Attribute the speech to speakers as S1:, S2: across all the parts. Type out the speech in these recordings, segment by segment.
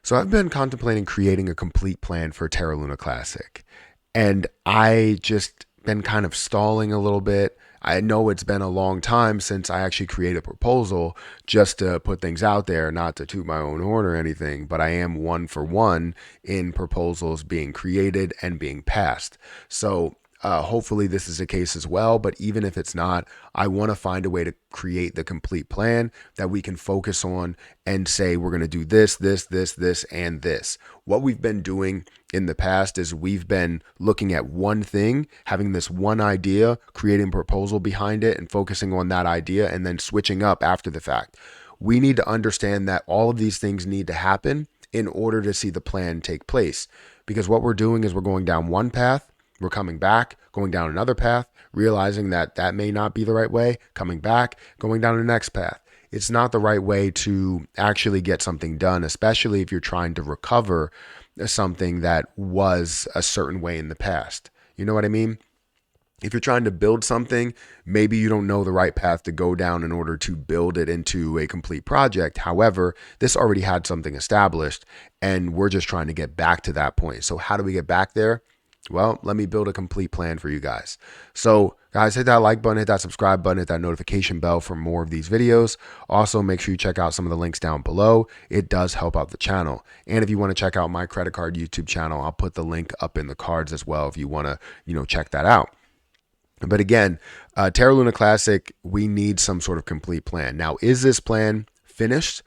S1: So I've been contemplating creating a complete plan for Terra Luna Classic, and I just been kind of stalling a little bit. I know it's been a long time since I actually created a proposal just to put things out there, not to toot my own horn or anything, but I am one for one in proposals being created and being passed. So hopefully this is the case as well. But even if it's not, I want to find a way to create the complete plan that we can focus on and say, we're going to do this, and this. What we've been doing in the past is we've been looking at one thing, having this one idea, creating a proposal behind it and focusing on that idea and then switching up after the fact. We need to understand that all of these things need to happen in order to see the plan take place. Because what we're doing is we're going down one path, we're coming back, going down another path, realizing that that may not be the right way, coming back, going down the next path. It's not the right way to actually get something done, especially if you're trying to recover something that was a certain way in the past. You know what I mean? If you're trying to build something, maybe you don't know the right path to go down in order to build it into a complete project. However, this already had something established and we're just trying to get back to that point. So how do we get back there? Well, let me build a complete plan for you guys. So guys, hit that like button, hit that subscribe button, hit that notification bell for more of these videos. Also, make sure you check out some of the links down below. It does help out the channel. And if you want to check out my credit card YouTube channel, I'll put the link up in the cards as well if you want to, check that out. But again, Terra Luna Classic, we need some sort of complete plan. Now, is this plan finished?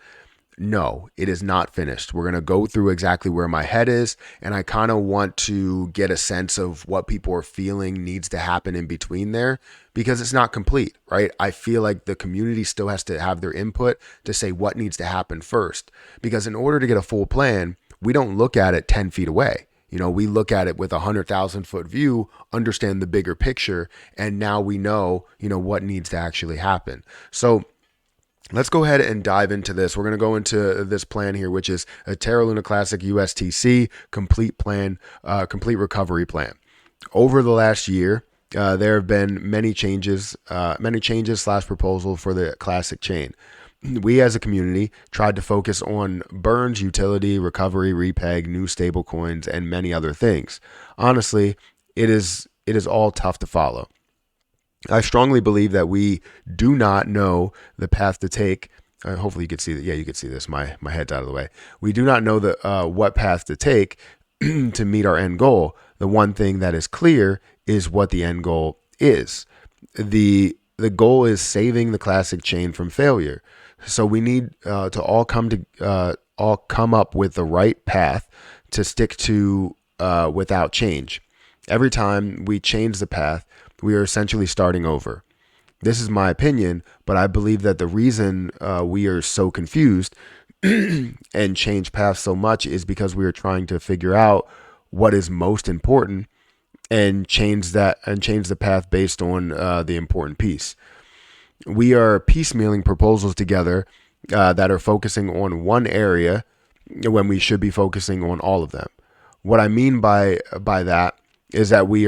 S1: No, it is not finished. We're going to go through exactly where my head is, and I kind of want to get a sense of what people are feeling needs to happen in between there because it's not complete, right? I feel like the community still has to have their input to say what needs to happen first, because in order to get a full plan, we don't look at it 10 feet away. We look at it with 100,000 foot view, understand the bigger picture, and now we know, what needs to actually happen. So let's go ahead and dive into this. We're going to go into this plan here, which is a Terra Luna Classic USTC complete plan, complete recovery plan. Over the last year, there have been many changes / proposal for the Classic chain. We as a community tried to focus on burns, utility, recovery, repeg, new stable coins, and many other things. Honestly, it is all tough to follow. I strongly believe that we do not know the path to take. Hopefully you could see that. Yeah, you could see this. My head's out of the way. We do not know what path to take to meet our end goal. The one thing that is clear is what the end goal is. The goal is saving the Classic chain from failure. So we need to all come up with the right path to stick to without change. Every time we change the path, we are essentially starting over. This is my opinion, but I believe that the reason we are so confused and change paths so much is because we are trying to figure out what is most important and change the path based on the important piece. We are piecemealing proposals together that are focusing on one area when we should be focusing on all of them. What I mean by that is that we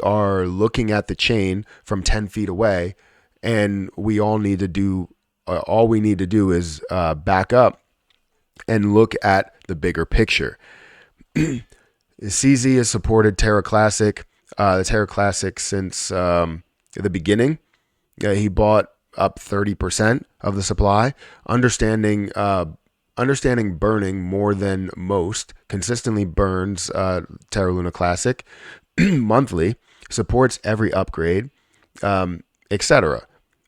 S1: are looking at the chain from 10 feet away, and all we need to do is back up and look at the bigger picture. CZ has supported Terra Classic, the Terra Classic since the beginning. He bought up 30% of the supply, understanding burning more than most, consistently burns Terra Luna Classic monthly, supports every upgrade, etc.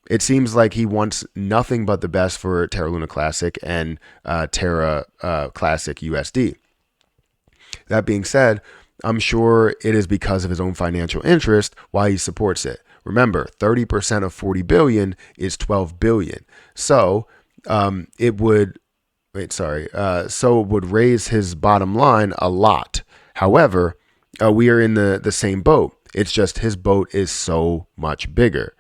S1: It seems like he wants nothing but the best for Terra Luna Classic and Terra Classic USD. That being said, I'm sure it is because of his own financial interest why he supports it. Remember, 30% of 40 billion is 12 billion. So it would raise his bottom line a lot. However, we are in the same boat. It's just his boat is so much bigger.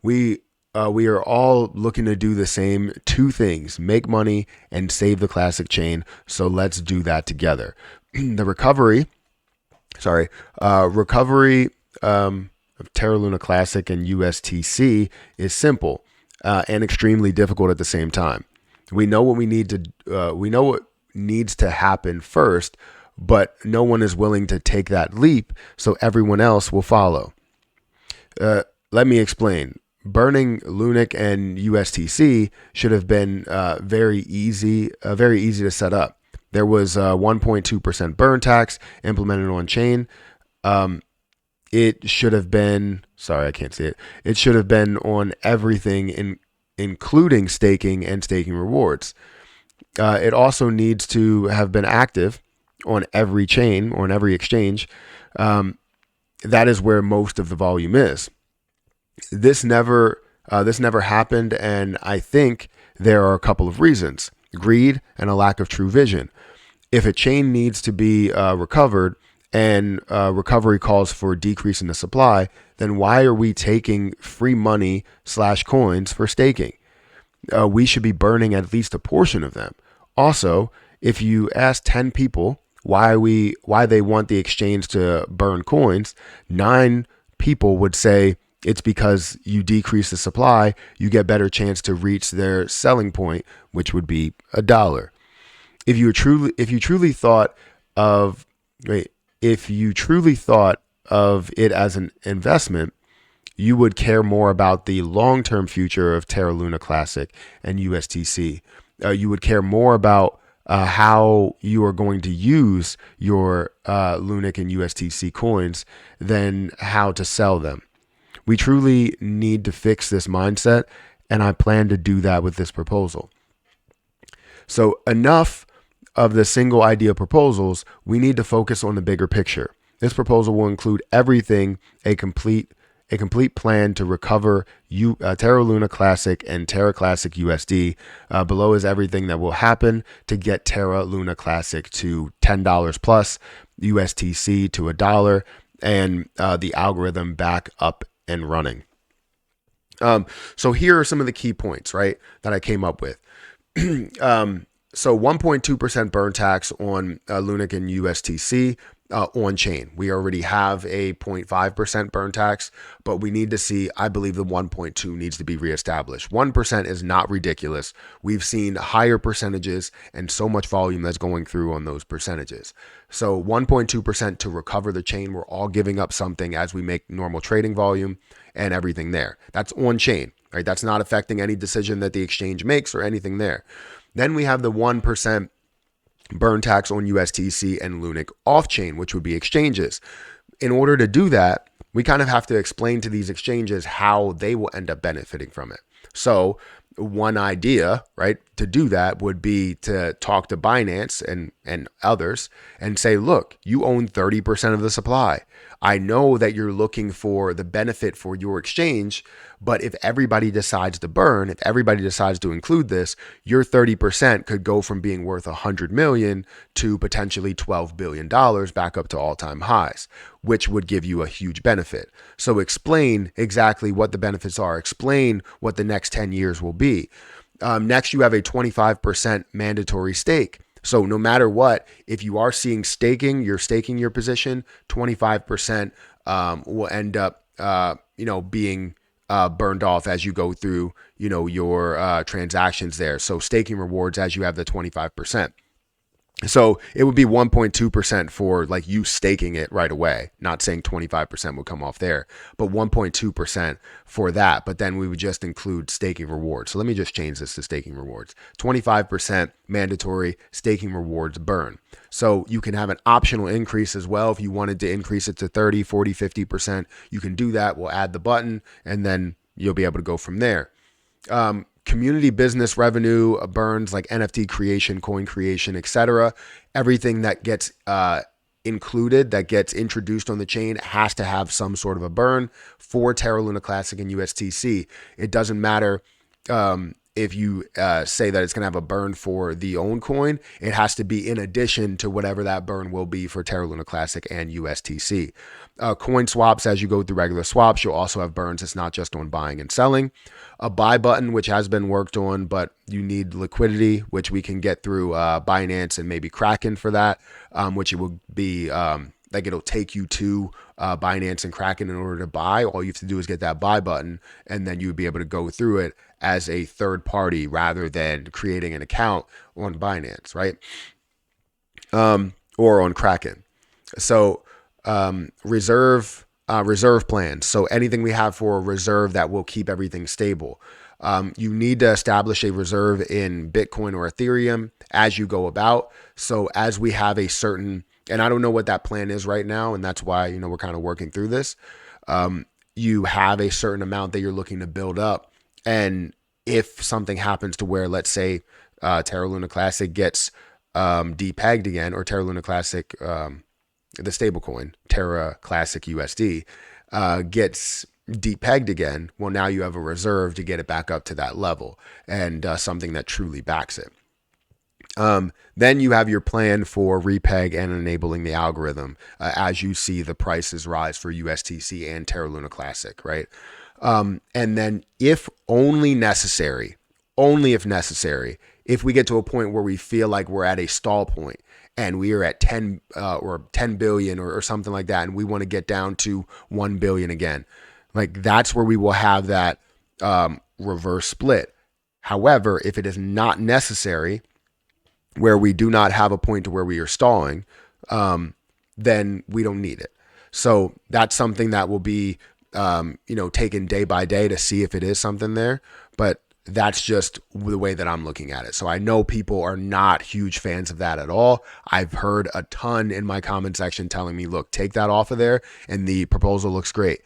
S1: We are all looking to do the same two things: make money and save the Classic chain. So let's do that together. The recovery of Terra Luna Classic and USTC is simple and extremely difficult at the same time. We know what we know what needs to happen first, but no one is willing to take that leap, so everyone else will follow. Let me explain. Burning LUNC and USTC should have been very easy to set up. There was a 1.2% burn tax implemented on chain. It should have been, sorry, I can't see it. It should have been on everything, including staking and staking rewards. It also needs to have been active on every chain or on every exchange. That is where most of the volume is. This never happened, and I think there are a couple of reasons: greed and a lack of true vision. If a chain needs to be recovered and recovery calls for a decrease in the supply, then why are we taking free money / coins for staking? We should be burning at least a portion of them. Also, if you ask 10 people why they want the exchange to burn coins, 9 people would say it's because you decrease the supply, you get better chance to reach their selling point, which would be $1. If you truly thought of it as an investment, you would care more about the long-term future of Terra Luna Classic and USTC. You would care more about how you are going to use your LUNC and USTC coins than how to sell them. We truly need to fix this mindset, and I plan to do that with this proposal. So enough of the single idea proposals. We need to focus on the bigger picture. This proposal will include everything: a complete plan to recover Terra Luna Classic and Terra Classic USD. Below is everything that will happen to get Terra Luna Classic to $10 plus, USTC to $1, and the algorithm back up and running. So here are some of the key points, right, that I came up with. So 1.2% burn tax on LUNC and USTC on chain. We already have a 0.5% burn tax, but we need to see, I believe the 1.2 needs to be reestablished. 1% is not ridiculous. We've seen higher percentages and so much volume that's going through on those percentages. So 1.2% to recover the chain. We're all giving up something as we make normal trading volume and everything there. That's on chain, right? That's not affecting any decision that the exchange makes or anything there. Then we have the 1% burn tax on USTC and LUNC off-chain, which would be exchanges. In order to do that, we kind of have to explain to these exchanges how they will end up benefiting from it. So one idea, right, to do that would be to talk to Binance and others and say, look, you own 30% of the supply. I know that you're looking for the benefit for your exchange, but if everybody decides to burn, if everybody decides to include this, your 30% could go from being worth $100 million to potentially $12 billion back up to all-time highs, which would give you a huge benefit. So explain exactly what the benefits are. Explain what the next 10 years will be. Next, you have a 25% mandatory stake. So no matter what, if you are seeing staking, you're staking your position, 25% will end up, being burned off as you go through, your transactions there. So staking rewards as you have the 25%. So it would be 1.2% for like you staking it right away. Not saying 25% would come off there, but 1.2% for that. But then we would just include staking rewards. So let me just change this to staking rewards. 25% mandatory staking rewards burn. So you can have an optional increase as well. If you wanted to increase it to 30, 40, 50%, you can do that. We'll add the button and then you'll be able to go from there. Community business revenue burns like NFT creation, coin creation, etc. Everything that gets included, that gets introduced on the chain has to have some sort of a burn for Terra Luna Classic and USTC. It doesn't matter if you say that it's going to have a burn for the own coin. It has to be in addition to whatever that burn will be for Terra Luna Classic and USTC. Coin swaps, as you go through regular swaps, you'll also have burns. It's not just on buying and selling. A buy button, which has been worked on, but you need liquidity, which we can get through Binance and maybe Kraken for that, which it will be like it'll take you to Binance and Kraken in order to buy. All you have to do is get that buy button, and then you would be able to go through it as a third party rather than creating an account on Binance, right? Or on Kraken. So reserve plans. So anything we have for a reserve that will keep everything stable. You need to establish a reserve in Bitcoin or Ethereum as you go about. So as we have a certain, and I don't know what that plan is right now, and that's why, we're kind of working through this. You have a certain amount that you're looking to build up. And if something happens to where, let's say, Terra Luna Classic gets depegged again, or Terra Luna Classic, the stablecoin, Terra Classic USD, gets depegged again, well, now you have a reserve to get it back up to that level, and something that truly backs it. Then you have your plan for repeg and enabling the algorithm as you see the prices rise for USTC and Terra Luna Classic, right? And then if if necessary, if we get to a point where we feel like we're at a stall point and we are at 10 billion or something like that, and we want to get down to 1 billion again, like that's where we will have that reverse split. However, if it is not necessary, where we do not have a point to where we are stalling, then we don't need it. So that's something that will be, taken day by day to see if it is something there. But that's just the way that I'm looking at it. So I know people are not huge fans of that at all. I've heard a ton in my comment section telling me, look, take that off of there, and the proposal looks great.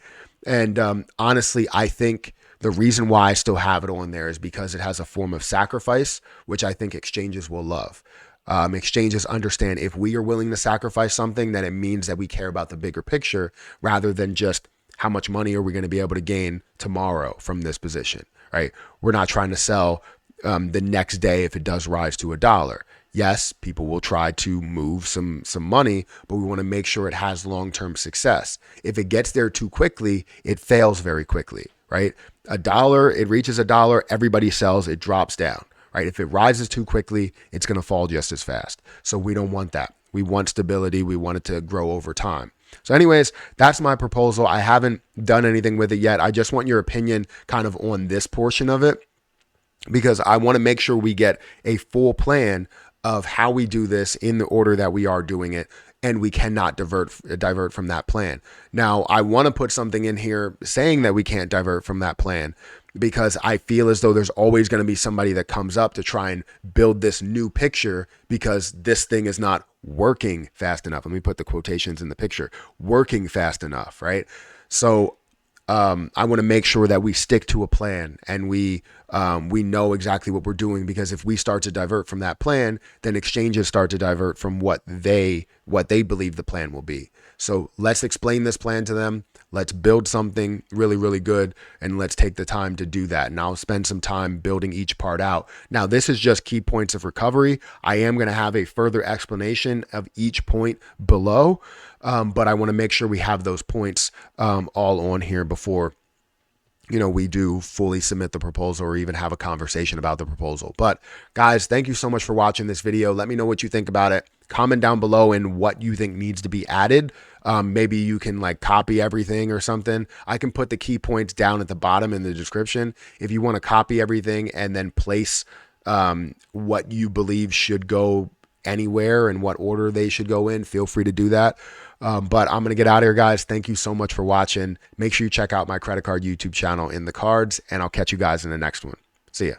S1: And honestly, I think the reason why I still have it on there is because it has a form of sacrifice, which I think exchanges will love. Exchanges understand if we are willing to sacrifice something, then it means that we care about the bigger picture rather than just how much money are we going to be able to gain tomorrow from this position, right? We're not trying to sell the next day if it does rise to $1. Yes, people will try to move some money, but we want to make sure it has long-term success. If it gets there too quickly, it fails very quickly, right? $1, it reaches $1, everybody sells, it drops down, right? If it rises too quickly, it's going to fall just as fast. So we don't want that. We want stability. We want it to grow over time. So anyways, that's my proposal. I haven't done anything with it yet. I just want your opinion kind of on this portion of it, because I want to make sure we get a full plan of how we do this in the order that we are doing it, and we cannot divert from that plan. Now, I want to put something in here saying that we can't divert from that plan, because I feel as though there's always going to be somebody that comes up to try and build this new picture because this thing is not working fast enough. Let me put the quotations in the picture, working fast enough, right? So I want to make sure that we stick to a plan, and we know exactly what we're doing, because if we start to divert from that plan, then exchanges start to divert from what they believe the plan will be. So let's explain this plan to them. Let's build something really, really good, and let's take the time to do that. And I'll spend some time building each part out. Now, this is just key points of recovery. I am going to have a further explanation of each point below, but I want to make sure we have those points all on here before we do fully submit the proposal or even have a conversation about the proposal. But guys, thank you so much for watching this video. Let me know what you think about it. Comment down below in what you think needs to be added. Maybe you can copy everything or something. I can put the key points down at the bottom in the description. If you want to copy everything and then place what you believe should go anywhere and what order they should go in, feel free to do that. But I'm going to get out of here, guys. Thank you so much for watching. Make sure you check out my credit card YouTube channel in the cards, and I'll catch you guys in the next one. See ya.